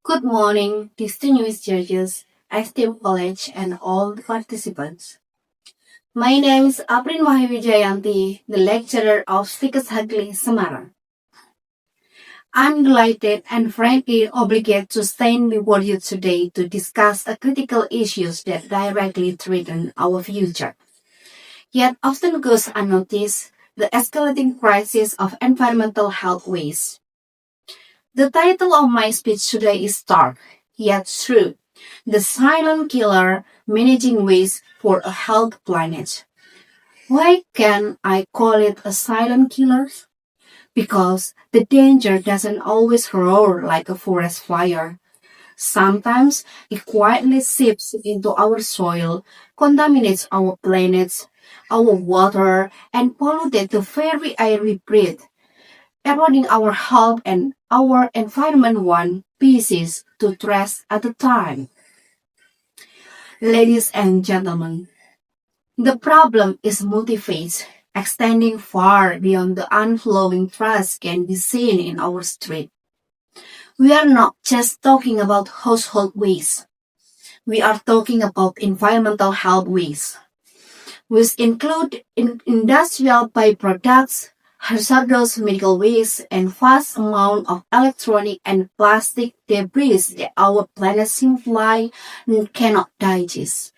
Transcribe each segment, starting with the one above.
Good morning, distinguished judges, esteemed college, and all the participants. My name is Wahyu, the lecturer of HAKLI Semarang. I'm delighted and frankly obligated to stand before you today to discuss the critical issues that directly threaten our future. Yet often goes unnoticed, the escalating crisis of environmental health waste. The title of my speech today is stark, yet true. The silent killer managing waste for a health planet. Why can I call it a silent killer? Because the danger doesn't always roar like a forest fire. Sometimes it quietly seeps into our soil, contaminates our planets, our water, and pollutes the very air we breathe, eroding our health and our environment one pieces to trash at a time. Ladies and gentlemen, the problem is multi-phase, extending far beyond the unflowing trash can be seen in our street. We are not just talking about household waste. We are talking about environmental health waste, which include industrial byproducts, hazardous medical waste, and vast amount of electronic and plastic debris that our planet simply cannot digest.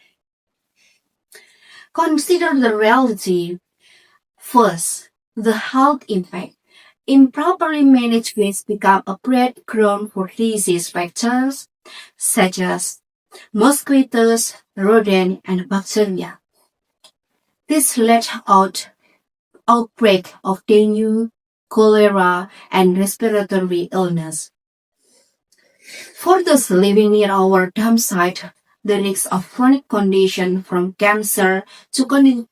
Consider the reality. First, the health impact. Improperly managed waste become a breedground for disease vectors such as mosquitoes, rodents, and bacteria. This led out outbreak of dengue, cholera, and respiratory illness. For those living near our dump site, the risk of chronic condition from cancer to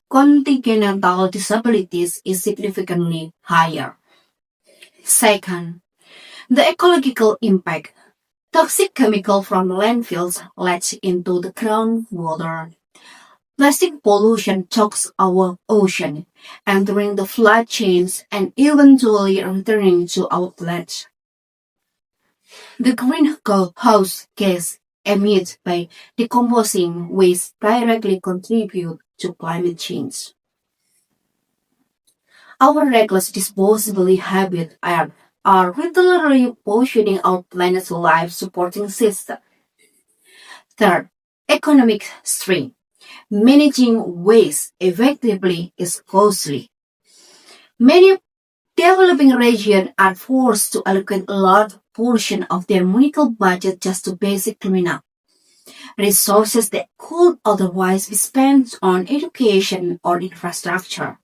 congenital disabilities is significantly higher. Second, the ecological impact. Toxic chemical from landfills leach into the groundwater. Plastic pollution chokes our ocean, entering the flood chains and eventually returning to our planet. The greenhouse gas emitted by decomposing waste directly contribute to climate change. Our reckless disposable habits are literally poisoning our planet's life supporting system. Third, economic strain. Managing waste effectively is costly. Many developing regions are forced to allocate a large portion of their monetary budget just to basic cleanup, resources that could otherwise be spent on education or infrastructure.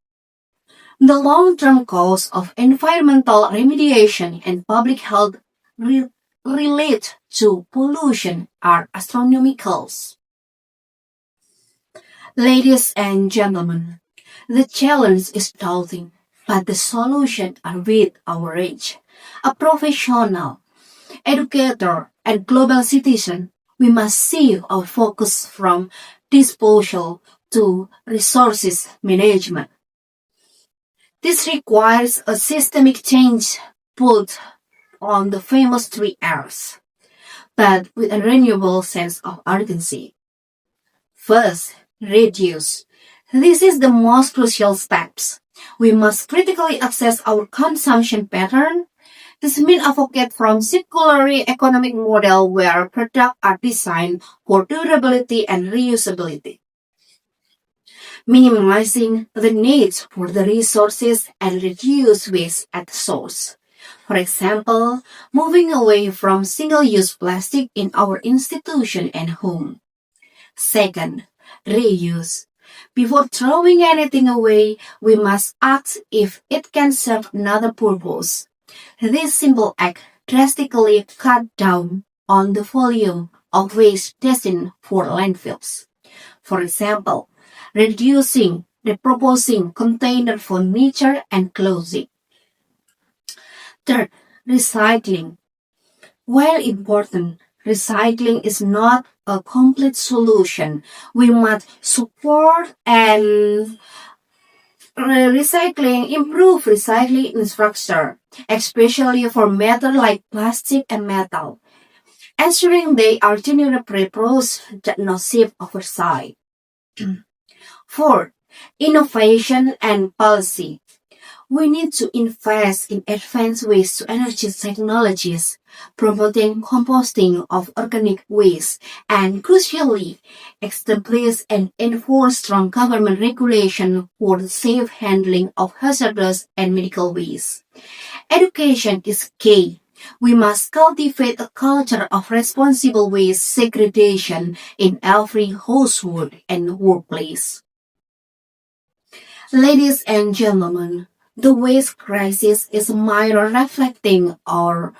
The long-term costs of environmental remediation and public health related to pollution are astronomical. Ladies and gentlemen, the challenge is daunting, but the solutions are within our reach. A professional, educator, and global citizen, we must shift our focus from disposal to resources management. This requires a systemic change built on the famous three R's, but with a renewable sense of urgency. First, reduce. This is the most crucial steps. We must critically assess our consumption pattern. This means advocate from circular economic model where products are designed for durability and reusability, minimizing the needs for the resources and reduce waste at source. For example, moving away from single-use plastic in our institution and home. Second, reuse. Before throwing anything away, we must ask if it can serve another purpose. This simple act drastically cut down on the volume of waste destined for landfills. For example, reducing repurposing container furniture and clothing. Third, recycling. While important, recycling is not a complete solution. We must support and improve recycling infrastructure, especially for matter like plastic and metal. ensuring they are generally purpose that not safe oversight. Fourth, innovation and policy. We need to invest in advanced waste-to-energy technologies, promoting composting of organic waste, and crucially, establish and enforce strong government regulation for the safe handling of hazardous and medical waste. Education is key. We must cultivate a culture of responsible waste segregation in every household and workplace. Ladies and gentlemen, the waste crisis is a mirror reflecting our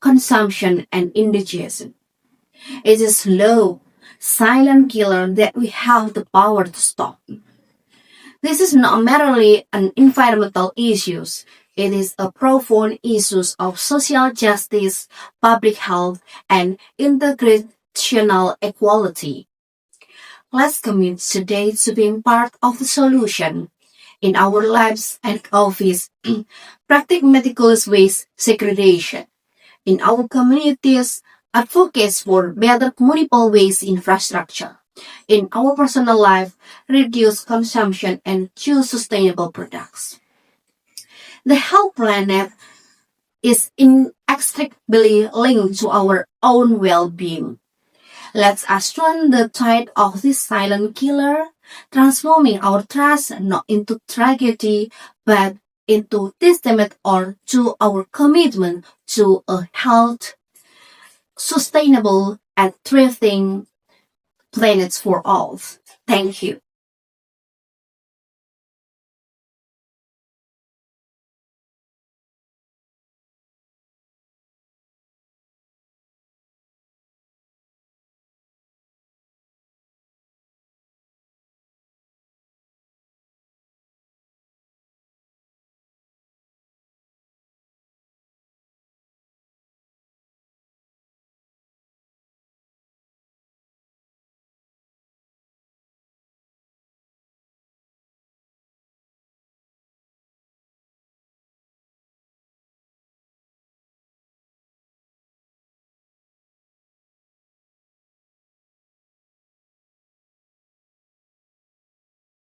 consumption and indigestion. It is slow, silent killer that we have the power to stop. This is not merely an environmental issue. It is a profound issue of social justice, public health, and integrational equality. Let's commit today to being part of the solution. In our lives and office, practice meticulous waste segregation. In our communities, advocate for better municipal waste infrastructure. In our personal life, reduce consumption and choose sustainable products. The health planet is inextricably linked to our own well-being. Let us turn the tide of this silent killer, transforming our trust not into tragedy, but into testament or to our commitment to a health, sustainable, and thriving planet for all. Thank you.